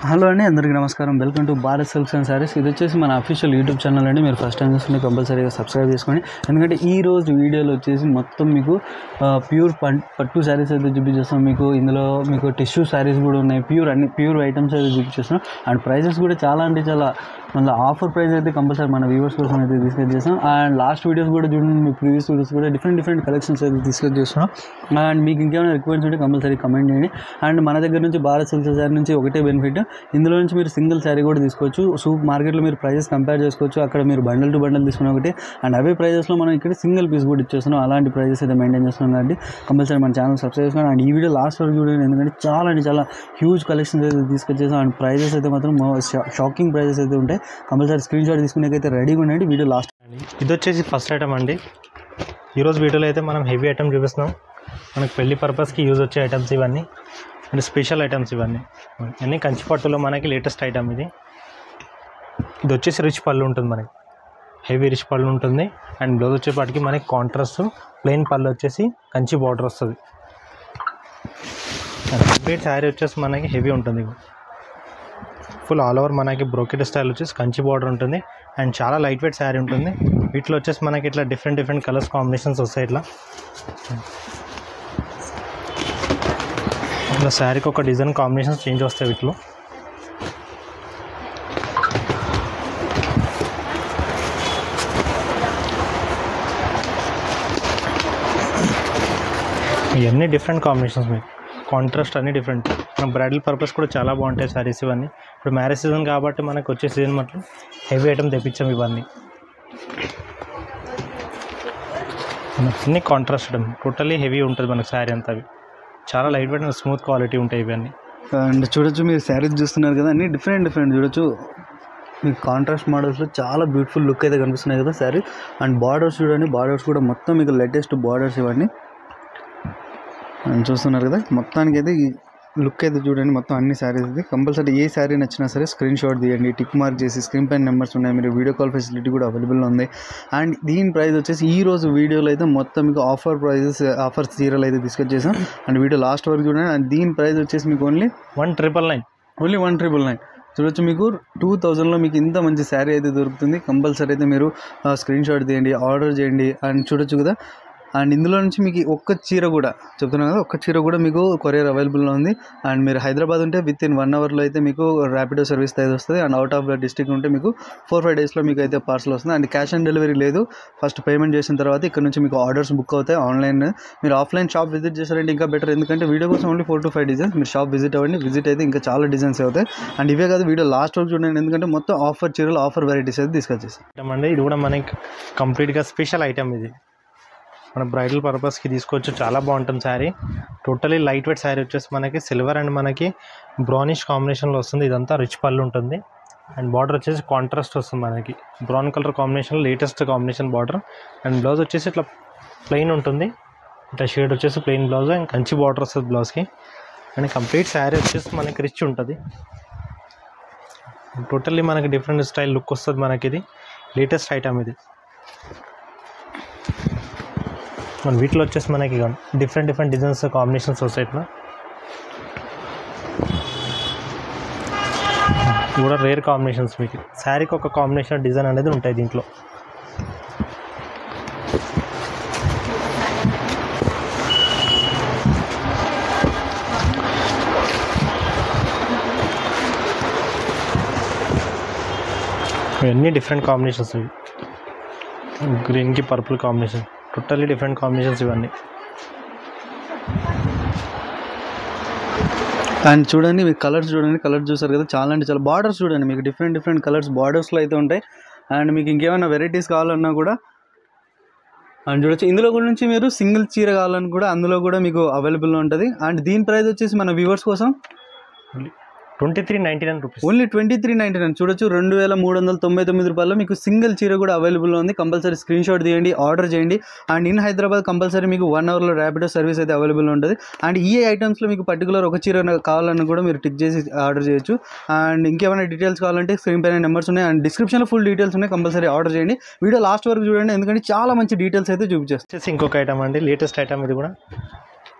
Hello అండి, అందరికీ నమస్కారం. Welcome to Bharat silks and saris. ఇది వచ్చేసి మన అఫీషియల్ యూట్యూబ్ ఛానల్ అండి. మీరు ఫస్ట్ టైం చూస్తుంటే కంపల్సరీగా సబ్స్క్రైబ్ చేసుకోండి. ఎందుకంటే ఈ రోజు వీడియోలో వచ్చేసి మొత్తం మీకు ప్యూర్ పట్టు శారీస్ అయితే చూపించేస్తాం. మీకు ఇందులో మీకు టిష్యూ శారీస్ కూడా ఉన్నాయి. ప్యూర్ ఐటమ్స్ అయితే చూపించేస్తాం. అండ్ ప్రైజెస్ కూడా చాలా అంటే చాలా మళ్ళీ ఆఫర్ ప్రైస్ అయితే కంపల్సరీ మన వ్యూవర్స్ కోసం అయితే తీసుకొచ్చేస్తాం. అండ్ లాస్ట్ వీడియోస్ కూడా చూడండి, మీ ప్రీవియస్ వీడియోస్ కూడా డిఫరెంట్ కలెక్షన్స్ అయితే తీసుకొచ్చేస్తున్నాం. అండ్ మీకు ఇంకేమైనా రిక్వైర్మెంట్స్ ఉంటే కంపల్సరీ కమెంట్ చేయండి. అండ్ మన దగ్గర నుంచి భారత్ సిల్క్స్ శారీ నుంచి ఒకటే బెనిఫిట్, ఇందులో నుంచి మీరు సింగిల్ శారీ కూడా తీసుకోవచ్చు. మార్కెట్లో మీరు ప్రైజెస్ కంపేర్ చేసుకోవచ్చు. అక్కడ మీరు బండల్ టు బండల్ తీసుకున్న ఒకటి, అండ్ అవే ప్రైజెస్లో మనం ఇక్కడ సింగిల్ పీస్ కూడా ఇచ్చేస్తున్నాం. అలాంటి ప్రైజెస్ అయితే మెయింటైన్ చేస్తున్నాం కాబట్టి కంపల్సరీ మన ఛానల్ సబ్స్క్రైబ్ చేసుకోండి. అండ్ ఈ వీడియో లాస్ట్ వరకు చూడండి, ఎందుకంటే చాలా అంటే చాలా హ్యూజ్ కలెక్షన్స్ అయితే తీసుకొచ్చేసాం. అండ్ ప్రైజెస్ అయితే మాత్రం షాకింగ్ ప్రైజెస్ అయితే ఉంటాయి. కంపల్సరీ స్క్రీన్ షాట్ తీసుకునేకైతే రెడీగా ఉండండి. వీడియో లాస్ట్ ఇది వచ్చేసి ఫస్ట్ ఐటమ్ అండి. ఈరోజు వీడియోలో అయితే మనం హెవీ ఐటమ్ చూపిస్తున్నాం. మనకు పెళ్లి పర్పస్కి యూజ్ వచ్చే ఐటమ్స్ ఇవన్నీ, అండ్ స్పెషల్ ఐటమ్స్ ఇవన్నీ అన్నీ కంచిపట్టులో మనకి లేటెస్ట్ ఐటమ్ ఇది. ఇది వచ్చేసి రిచ్ పళ్ళు ఉంటుంది, మనకి హెవీ రిచ్ పళ్ళు ఉంటుంది. అండ్ బ్లౌజ్ వచ్చేపాటికి మనకి కాంట్రాస్ట్ ప్లెయిన్ పళ్ళు వచ్చేసి కంచి బార్డర్ వస్తుంది. కంప్లీట్ శారీ వచ్చేసి మనకి హెవీ ఉంటుంది. ఫుల్ ఆల్ ఓవర్ మనకి బ్రోకెట్ స్టైల్ వచ్చేసి కంచి బార్డర్ ఉంటుంది. అండ్ చాలా లైట్ వెయిట్ శారీ ఉంటుంది. వీటిలో వచ్చేసి మనకి ఇట్లా డిఫరెంట్ కలర్స్ కాంబినేషన్స్ వస్తాయి. ఇట్లా శారీకి ఒక డిజైన్ కాంబినేషన్స్ చేంజ్ వస్తాయి. వీటిలో ఇవన్నీ డిఫరెంట్ కాంబినేషన్స్, మీకు కాంట్రాస్ట్ అన్నీ డిఫరెంట్. మన బ్రైడల్ పర్పస్ కూడా చాలా బాగుంటాయి శారీస్ ఇవన్నీ. ఇప్పుడు మ్యారేజ్ సీజన్ కాబట్టి మనకు వచ్చే సీజన్ మొత్తం హెవీ ఐటమ్ తెప్పించాం. ఇవన్నీ అన్నీ కాంట్రాస్ట్ ఐటమ్, టోటలీ హెవీ ఉంటుంది మనకు శారీ అంతా. అవి చాలా light weight and smooth quality ఉంటాయి ఇవన్నీ. అండ్ చూడొచ్చు, మీరు శారీస్ చూస్తున్నారు కదా, అన్ని డిఫరెంట్ చూడొచ్చు. మీకు కాంట్రాస్ట్ మోడల్స్లో చాలా బ్యూటిఫుల్ లుక్ అయితే కనిపిస్తున్నాయి కదా శారీ. అండ్ బార్డర్స్ చూడండి, బార్డర్స్ కూడా మొత్తం మీకు లేటెస్ట్ బార్డర్స్ ఇవన్నీ చూస్తున్నారు కదా. మొత్తానికి అయితే ఈ లుక్ అయితే చూడండి, మొత్తం అన్ని శారీస్ ఇది. కంపల్సరీ ఏ శారీ నచ్చినా సరే స్క్రీన్ షాట్ తీయండి, టిక్ మార్క్ చేసి స్క్రీన్ పైన నెంబర్స్ ఉన్నాయి. మీరు వీడియో కాల్ ఫెసిలిటీ కూడా అవైలబుల్లో ఉంది. అండ్ దీని ప్రైస్ వచ్చేసి ఈ రోజు వీడియోలో అయితే మొత్తం మీకు ఆఫర్ చీరలు అయితే తీసుకొచ్చేసాం. అండ్ వీడియో లాస్ట్ వరకు చూడండి. అండ్ దీని ప్రైస్ వచ్చేసి మీకు ఓన్లీ 1999, ఓన్లీ 1999 చూడొచ్చు. మీకు 2000లో మీకు ఇంత మంచి శారీ అయితే దొరుకుతుంది. కంపల్సరీ అయితే మీరు స్క్రీన్ షాట్ తీయండి, ఆర్డర్ చేయండి. అండ్ చూడొచ్చు కదా. అండ్ ఇందులో నుంచి మీకు ఒక్క చీర కూడా చెప్తున్నాను కదా, ఒక్క చీర కూడా మీకు కొరియర్ అవైలబుల్లో ఉంది. అండ్ మీరు హైదరాబాద్ ఉంటే విత్ ఇన్ 1 అవర్లో అయితే మీకు ర్యాపిడో సర్వీస్ అయితే వస్తుంది. And out of the district ఉంటే మీకు 4-5 డేస్లో మీకు అయితే పార్సల్ వస్తుంది. అండ్ క్యాష్ ఆన్ డెలివరీ లేదు. ఫస్ట్ పేమెంట్ చేసిన తర్వాత ఇక్కడ నుంచి మీకు ఆర్డర్స్ బుక్ అవుతాయి ఆన్లైన్. మీరు ఆఫ్లైన్ షాప్ విజిట్ చేశారంటే ఇంకా బెటర్, ఎందుకంటే వీడియో కోసం ఓన్లీ 4 to 5 డిజైన్స్. మీరు షాప్ విజిట్ అవ్వండి, విజిట్ అయితే ఇంకా చాలా డిజైన్స్ అవుతాయి. అండ్ ఇవే కాదు, వీడియో లాస్ట్ వరకు చూడండి, ఎందుకంటే మొత్తం ఆఫర్ చీరలు, ఆఫర్ వెరైటీస్ అయితే తీసుకొచ్చేసి అండి. ఇది కూడా మనకి కంప్లీట్గా స్పెషల్ ఐటమ్. ఇది మన బ్రైడల్ పర్పస్కి తీసుకోవచ్చు. చాలా బాగుంటుంది sari. Totally light weight sari వచ్చేసి మనకి సిల్వర్ అండ్ మనకి బ్రౌనిష్ కాంబినేషన్లో వస్తుంది. ఇదంతా రిచ్ పళ్ళు ఉంటుంది. అండ్ బార్డర్ వచ్చేసి కాంట్రాస్ట్ వస్తుంది మనకి brown colour combination, latest combination border. And blouse వచ్చేసి ఇట్లా ప్లెయిన్ ఉంటుంది. ఇట్లా షేడ్ వచ్చేసి plain blouse and Kanchi border వస్తుంది బ్లౌజ్కి. అండ్ కంప్లీట్ శారీ వచ్చేసి మనకి రిచ్ ఉంటుంది. టోటల్లీ మనకి డిఫరెంట్ స్టైల్ లుక్ వస్తుంది మనకి. ఇది లేటెస్ట్ ఐటమ్. ఇది మన వీటిలో వచ్చేసి మనకి డిఫరెంట్ డిజైన్స్ కాంబినేషన్స్ వస్తాయి. ఇట్లా కూడా రేర్ కాంబినేషన్స్. మీకు శారీకి ఒక కాంబినేషన్ డిజైన్ అనేది ఉంటాయి దీంట్లో. ఇవన్నీ డిఫరెంట్ కాంబినేషన్స్. ఇవి గ్రీన్కి purple combination, totally different combinations ఇవన్నీ. అండ్ చూడండి, మీకు కలర్స్ చూడండి, కలర్స్ చూసారు కదా, చాలా అంటే చాలా. బార్డర్స్ చూడండి, మీకు డిఫరెంట్ కలర్స్ బార్డర్స్లో అయితే ఉంటాయి. అండ్ మీకు ఇంకేమైనా వెరైటీస్ కావాలన్నా కూడా అండ్ చూడొచ్చు. ఇందులో కూడా నుంచి మీరు సింగిల్ చీర కావాలని కూడా అందులో కూడా మీకు అవైలబుల్లో ఉంటుంది. అండ్ దీని ప్రైస్ వచ్చేసి మన వ్యూవర్స్ కోసం 2399 రూపీస్, ఓన్లీ 2399. చూడొచ్చు, 2399 రూపాయల్లో మీకు సింగిల్ చీర కూడా అవైలబుల్లో ఉంది. కంపల్సరీ స్క్రీన్ షాట్ తీయండి, ఆర్డర్ చేయండి. అండ్ ఇన్ హైదరాబాద్ కంపల్సరీ మీకు 1 అవర్లో ర్యాపిడో సర్వీస్ అయితే అవైలబుల్ ఉంటుంది. అండ్ ఈ ఐటమ్స్లో మీకు పర్టికులర్ ఒక చీర కావాలన్నా కూడా మీరు టిక్ చేసి ఆర్డర్ చేయొచ్చు. అండ్ ఇంకేమైనా డీటెయిల్స్ కావాలంటే స్క్రీన్ పైన నెంబర్స్ ఉన్నాయి. అండ్ డిస్క్రిప్షన్లో ఫుల్ డీటెయిల్స్ ఉన్నాయి. కంపల్సరీ ఆర్డర్ చేయండి. వీడియో లాస్ట్ వరకు చూడండి, ఎందుకంటే చాలా మంచి డీటెయిల్స్ అయితే చూపించేస్తాయి. ఇంకొక ఐటమ్ అండి, లేటెస్ట్ ఐటమ్. ఇది కూడా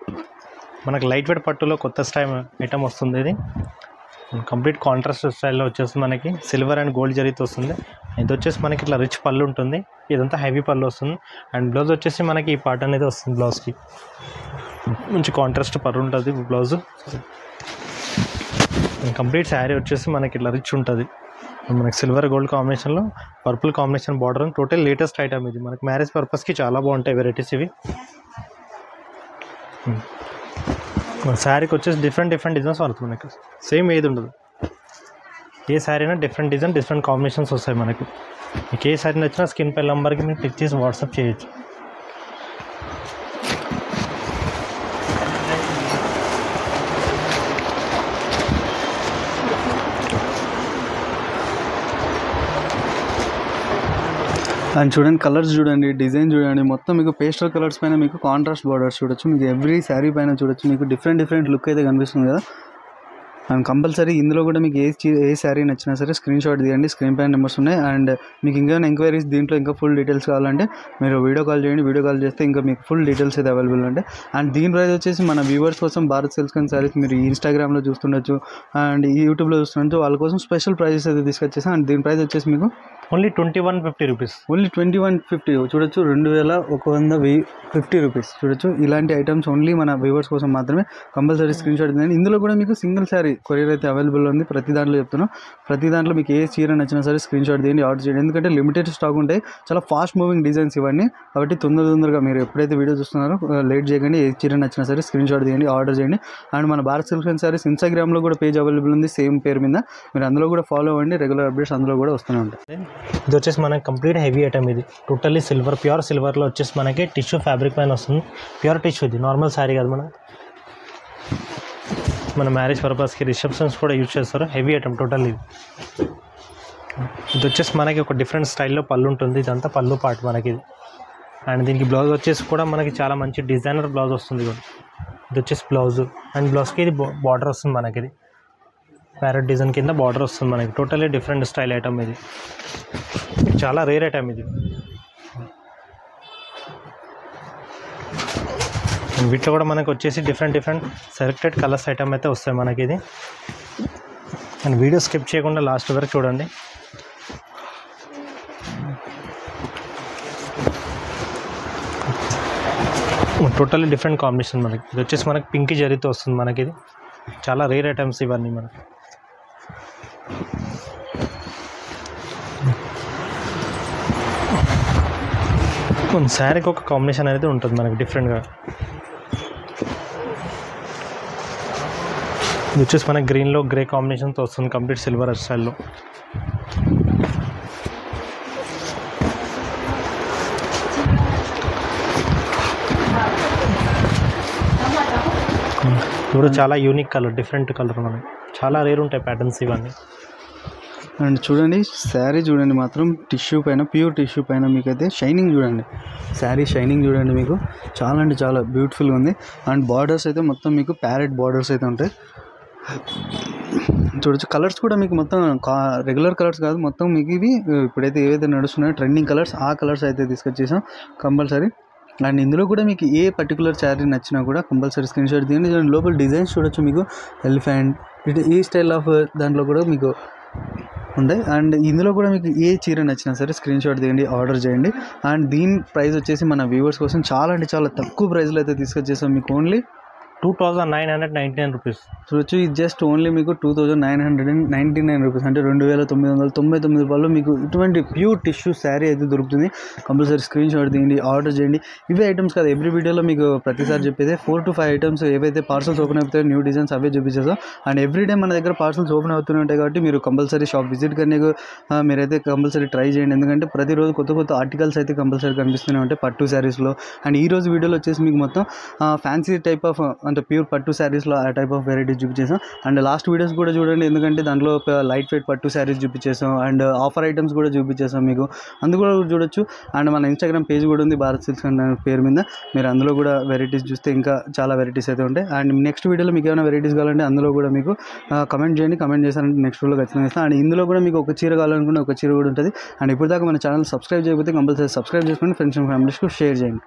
మనకు లైట్ వెయిట్ పట్టులో కొత్త స్టైల్ ఐటమ్ వస్తుంది. ఇది కంప్లీట్ కాంట్రాస్ట్ స్టైల్లో వచ్చేసి మనకి సిల్వర్ అండ్ గోల్డ్ జరీతో వస్తుంది. ఇది వచ్చేసి మనకి ఇట్లా రిచ్ పళ్ళు ఉంటుంది, ఇదంతా హెవీ పళ్ళు వస్తుంది. అండ్ బ్లౌజ్ వచ్చేసి మనకి ఈ పార్ట్ అనేది వస్తుంది. బ్లౌజ్కి మంచి కాంట్రాస్ట్ పళ్ళు ఉంటుంది బ్లౌజ్. కంప్లీట్ శారీ వచ్చేసి మనకి ఇట్లా రిచ్ ఉంటుంది. మనకి సిల్వర్ గోల్డ్ కాంబినేషన్లో purple combination border. Total latest item ఇది. మనకి మ్యారేజ్ పర్పస్కి చాలా బాగుంటాయి వెరైటీస్ ఇవి. శారీకి వచ్చేసి డిఫరెంట్ డిజైన్స్ వస్తుంది మనకి. సేమ్ ఏది ఉండదు, ఏ శారీ అయినా డిఫరెంట్ డిజైన్ డిఫరెంట్ కాంబినేషన్స్ వస్తాయి మనకి. మీకు ఏ శారీ నచ్చినా స్క్రీన్ పై నెంబర్కి మీరు క్లిక్ చేసి వాట్సాప్ చేయొచ్చు. అండ్ చూడండి కలర్స్ చూడండి, డిజైన్ చూడండి, మొత్తం మీకు పేస్టల్ కలర్స్ పైన మీకు కాంట్రాస్ట్ బార్డర్స్ చూడొచ్చు. మీకు ఎవ్రీ శారీ పైన చూడొచ్చు, మీకు డిఫరెంట్ లుక్ అయితే కనిపిస్తుంది కదా. అండ్ కంపల్సరీ ఇందులో కూడా మీకు ఏ శారీ నచ్చినా సరే స్క్రీన్ షాట్ తీయండి. స్క్రీన్ పైన నెంబర్స్ ఉన్నాయి. అండ్ మీకు ఇంకా ఎంక్వైరీస్ దీంట్లో ఇంకా ఫుల్ డీటెయిల్స్ కావాలంటే మీరు వీడియో కాల్ చేయండి. వీడియో కాల్ చేస్తే ఇంకా మీకు ఫుల్ డీటెయిల్స్ అయితే అవైలబుల్ ఉంటాయి. అండ్ దీని ప్రైస్ వచ్చేసి మన వ్యూవర్స్ కోసం భారత్ సిల్క్స్ అండ్ శారీస్ మీరు ఇన్స్టాగ్రామ్లో చూస్తుండొచ్చు అండ్ యూట్యూబ్లో చూస్తుండొచ్చు. వాళ్ళ కోసం స్పెషల్ ప్రైజెస్ అయితే తీసుకొచ్చేసాం. అండ్ దీని ప్రైస్ వచ్చేసి మీకు ఓన్లీ 2150 రూపీస్. ఓన్లీ 2150 చూడొచ్చు. 2150 రూపీస్ చూడొచ్చు. ఇలాంటి ఐటమ్స్ ఓన్లీ మన వ్యూవర్స్ కోసం మాత్రమే. కంపల్సరీ స్క్రీన్ షాట్ తీయండి. ఇందులో కూడా మీకు సింగిల్ శారీ కొరియర్ అయితే అవైలబుల్ ఉంది. ప్రతి దాంట్లో చెప్తున్నాం, ప్రతి దాంట్లో మీకు ఏ చీర నచ్చినా సరే స్క్రీన్ షాట్ తీయండి, ఆర్డర్ చేయండి. ఎందుకంటే లిమిటెడ్ స్టాక్ ఉంటాయి, చాలా ఫాస్ట్ మూవింగ్ డిజైన్స్ ఇవన్నీ. కాబట్టి తొందరగా మీరు ఎప్పుడైతే వీడియో చూస్తున్నారో లేట్ చేయకండి. ఏ చీర నచ్చినా సరే స్క్రీన్ షాట్ తీయండి, ఆర్డర్ చేయండి. అండ్ మన భారత్ సిల్క్స్ అండ్ శారీస్ ఇన్స్టాగ్రామ్లో కూడా పేజ్ అవైలబుల్ ఉంది సేమ్ పేరు మీద. మీరు అందులో కూడా ఫాలో అవ్వండి, రెగ్యులర్ అప్డేట్స్ అందులో కూడా వస్తూనే ఉంటాయి. ఇది వచ్చేసి మనకి కంప్లీట్ హెవీ ఐటమ్. ఇది టోటల్లీ సిల్వర్, ప్యూర్ సిల్వర్లో వచ్చేసి మనకి టిష్యూ ఫ్యాబ్రిక్ పైన వస్తుంది. ప్యూర్ టిష్యూ, ఇది నార్మల్ శారీ కాదు. మన మ్యారేజ్ పర్పస్కి రిసెప్షన్స్ కూడా యూజ్ చేస్తారు. Heavy item totally. ఇది వచ్చేసి మనకి ఒక డిఫరెంట్ స్టైల్లో పళ్ళు ఉంటుంది. ఇదంతా పళ్ళు పార్ట్ మనకి ఇది. అండ్ దీనికి బ్లౌజ్ వచ్చేసి కూడా మనకి చాలా మంచి డిజైనర్ బ్లౌజ్ వస్తుంది. ఇది వచ్చేసి బ్లౌజ్. అండ్ బ్లౌజ్కి ఇది బార్డర్ వస్తుంది మనకి. ఇది ప్యారెట్ డిజైన్ కింద బార్డర్ వస్తుంది మనకి. టోటల్లీ డిఫరెంట్ స్టైల్ ఐటమ్ ఇది. చాలా రేర్ ఐటమ్ ఇది. వీటిలో కూడా మనకు వచ్చేసి డిఫరెంట్ సెలెక్టెడ్ కలర్స్ ఐటమ్ అయితే వస్తాయి మనకి ఇది. అండ్ వీడియో స్కిప్ చేయకుండా లాస్ట్ వరకు చూడండి. టోటల్లీ డిఫరెంట్ కాంబినేషన్ మనకి. ఇది వచ్చేసి మనకి పింక్ జరీతో వస్తుంది మనకి. ఇది చాలా రేర్ ఐటమ్స్ ఇవన్నీ మనకి. శారీకి ఒక కాంబినేషన్ అనేది ఉంటుంది మనకి డిఫరెంట్గా. ఇది వచ్చేసి మనకి గ్రీన్లో గ్రే కాంబినేషన్తో వస్తుంది కంప్లీట్ సిల్వర్ స్టైల్లో. ఇప్పుడు చాలా యూనిక్ కలర్, డిఫరెంట్ కలర్ మనకి. చాలా రేర్ ఉంటాయి ప్యాటర్న్స్ ఇవన్నీ. అండ్ చూడండి శారీ చూడండి, మాత్రం టిష్యూ పైన, ప్యూర్ టిష్యూ పైన మీకైతే షైనింగ్ చూడండి. శారీ షైనింగ్ చూడండి, మీకు చాలా అంటే చాలా బ్యూటిఫుల్గా ఉంది. అండ్ బార్డర్స్ అయితే మొత్తం మీకు ప్యారెట్ బార్డర్స్ అయితే ఉంటాయి చూడొచ్చు. కలర్స్ కూడా మీకు మొత్తం రెగ్యులర్ కలర్స్ కాదు, మొత్తం మీకు ఇవి ఇప్పుడైతే ఏవైతే నడుస్తున్నాయో ట్రెండింగ్ కలర్స్, ఆ కలర్స్ అయితే తీసుకొచ్చేసాం కంపల్సరీ. అండ్ ఇందులో కూడా మీకు ఏ పర్టికులర్ శారీ నచ్చినా కూడా కంపల్సరీ స్క్రీన్ షాట్ తీయండి. లోపల డిజైన్స్ చూడొచ్చు, మీకు ఎలిఫెంట్ ఇటు ఈ స్టైల్ ఆఫ్ దాంట్లో కూడా మీకు ఉంటాయి. అండ్ ఇందులో కూడా మీకు ఏ చీర నచ్చినా సరే స్క్రీన్ షాట్ తీయండి, ఆర్డర్ చేయండి. అండ్ దీని ప్రైస్ వచ్చేసి మన వ్యూవర్స్ కోసం చాలా అంటే చాలా తక్కువ ప్రైస్లో అయితే తీసుకొచ్చేసాం. మీకు ఓన్లీ 2999 రూపీస్ చూడొచ్చు. ఇది జస్ట్ ఓన్లీ మీకు 2999 రూపీస్, అంటే 2999 రూపాయలు మీకు ఇటువంటి ప్యూర్ టిష్యూ శారీ అయితే దొరుకుతుంది. కంపల్సరీ స్క్రీన్ షాట్ తీయండి, ఆర్డర్ చేయండి. ఇవే ఐటమ్స్ కాదు, ఎవ్రీ వీడియోలో మీకు ప్రతిసారి చెప్పేది 4 to 5 ఐటమ్స్ ఏవైతే పార్సల్స్ ఓపెన్ అవుతాయో న్యూ డిజైన్స్ అవే చూపించేస్తాం. అండ్ ఎవ్రీడే మన దగ్గర పార్సల్స్ ఓపెన్ అవుతూనే ఉంటాయి. కాబట్టి మీరు కంపల్సరీ షాప్ విజిట్ కానీ మీరైతే కంపల్సరీ ట్రై చేయండి. ఎందుకంటే ప్రతిరోజు కొత్త ఆర్టికల్స్ అయితే కంపల్సరీ కనిపిస్తూనే ఉంటాయి పట్టు శారీస్లో. అండ్ ఈ రోజు వీడియోలో వచ్చేసి మీకు మొత్తం ఫ్యాన్సీ టైప్ ఆఫ్ అంటే ప్యూర్ పట్టు శారీస్లో ఆ టైప్ ఆఫ్ వెరైటీస్ చూపించేసాం. అండ్ లాస్ట్ వీడియోస్ కూడా చూడండి, ఎందుకంటే దాంట్లో లైట్ వెయిట్ పట్టు శారీస్ చూపించేసాం. అండ్ ఆఫర్ ఐటమ్స్ కూడా చూపించేసాం మీకు, అందులో కూడా చూడొచ్చు. అండ్ మన ఇన్స్టాగ్రామ్ పేజ్ కూడా ఉంది భారత్ సిల్క్స్ అనే పేరు మీద, మీరు అందులో కూడా వెరైటీస్ చూస్తే ఇంకా చాలా వెరైటీస్ అయితే ఉంటాయి. అండ్ నెక్స్ట్ వీడియోలో మీకు ఏమైనా వెరైటీస్ కావాలంటే అందులో కూడా మీకు కమెంట్ చేయండి. కమెంట్ చేశారంటే నెక్స్ట్ వీడియోలో ఖచ్చితంగా ఇస్తాను. అండ్ ఇందులో కూడా మీకు ఒక చీర కావాలనుకుంటే ఒక చీర కూడా ఉంటుంది. అండ్ ఇప్పుడు దాకా మన ఛానల్ సబ్స్క్రైబ్ చేయకపోతే కంపల్సరీ సబ్స్క్రైబ్ చేసుకోండి, ఫ్రెండ్స్ అండ్ ఫ్యామిలీస్కి షేర్ చేయండి.